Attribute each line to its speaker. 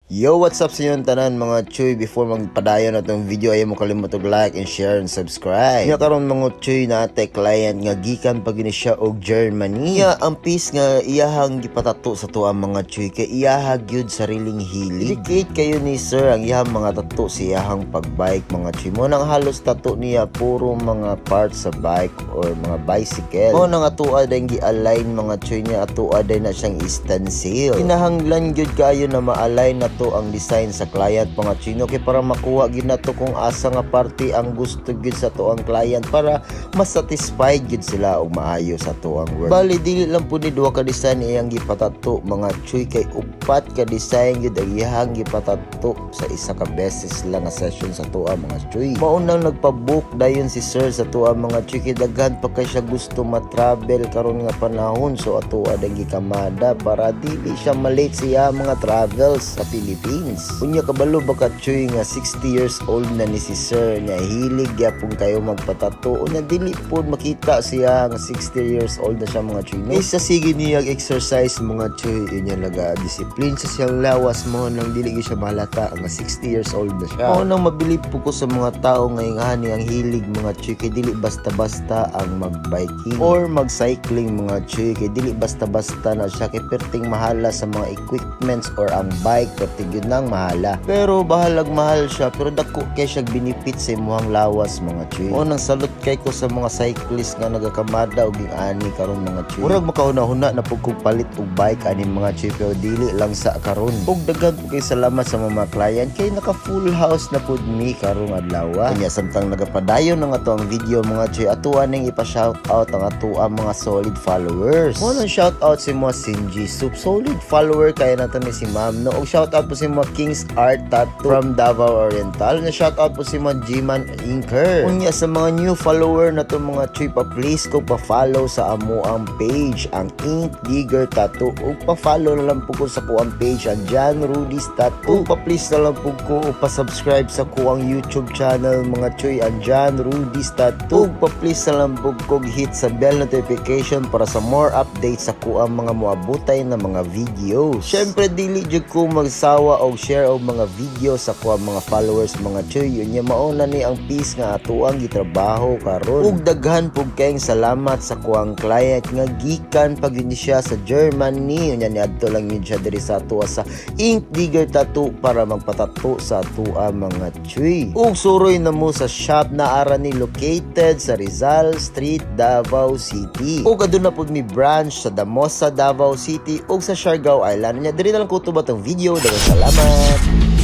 Speaker 1: Yo, what's up sa inyo tanan mga chuy? Before magpadayon na itong video, ayaw mo kalimut like and share and subscribe. Nga karon mga chuy na ate client nga gikan pag ini siya og Germany. Nga ang piece nga iyahang gipatato sa tuwa mga chuy kay iyahag gyud sariling hilig. Dikit kayo ni sir ang iyahang mga tato sa iyahang pagbike mga chuy. Mo nang halos tato niya puro mga parts sa bike or mga bicycle. Mo nang atuwa din gi-align mga chuy niya, atuwa din na siyang stencil. Kinahanglan gyud kayo na ma-align na to ang design sa client mga chino kay para makuha gid nato kung asa nga parte ang gusto gid sa to ang client para mas satisfied gid sila og maayo sa to ang work. Bali dili lang po ni duha ka design iyang gipatato mga chuy kay upat ka design gid ang iyang gipatato sa isa ka beses lang nga session sa to ang mga chuy. Mao nang nagpa-book dayon si sir sa to ang mga chuy kay daghan pa kay siya gusto ma-travel karon nga panahon, so ato adang gikamada para dili siya malate siya mga travels sa Philippines. Unya kabalo baka chuy nga 60 years old na ni si sir nya hilig gyapon kayo magpatato. Unya dili pod makita siya nga 60 years old na siya mga chuy. Isa sige niya exercise mga chuy, unya naga-discipline sa siyang lawas mo nang dili gyud siya mahalata nga 60 years old na siya. Mao nang mabilib po ko sa mga tao ngayong ani ang hilig mga chuy kay dili basta-basta ang mag-biking or mag-cycling mga chuy kay dili basta-basta na siya kay perting mahala sa mga equipments or ang bike perting yun nang mahala. Pero bahalag mahal siya pero dako kay siya benefit sa imuhang lawas mga chuy. O nang salute kay ko sa mga cyclist nga nagakamada og ani karon mga chuy. Murag makauna-huna na pug kog palit og bike ani mga chuy pero dili lang sa karon. Ug daghan po kay salamat sa mga client kay naka full house na pud mi karong adlaw. Kanya samtang nagapadayon na nga to ang video mga chuy, atuwa ning ipa-shout out ang atuwa mga solid followers. Mo nang shout out si mo Sinji Soup, solid follower kay nato ni si Ma'am no. Og shout out po si mo King's Art Tattoo from Davao Oriental. Na shout out po si mo G-Man Inker. Unya sa mga new follower na to mga chuy, pa please ko pa-follow sa amo ang page ang Ink Digger Tattoo. Og pa-follow na lang po ko sa kuang page ang John Rudy's Tattoo. Og pa-please na lang po ko pa-subscribe sa kuang YouTube channel mga chuy ang John Rudy's Tattoo. Og pa-please na lang po ko hit sa bell notification para sa more updates sa kuang mga moabutay na mga videos. Syempre dili jud ko magsawa og share og mga video sa kuang mga followers mga chuy. Yun nya mauna ni ang piece nga ato ang gitrabaho karon. Ug daghan pug kayong salamat sa kuang client nga gikan pag yun siya sa Germany. Unya ni adto lang yun siya diri sa ato sa Ink Digger Tattoo para magpatato sa ato mga chuy. Ug suroy na mo sa shop na ara ni located sa Rizal Street, Davao City. Ug aduna pud mi branch sa Damosa, Davao City ug sa Siargao Island. Nya diri na lang ko tubat ang video. Daghang salamat.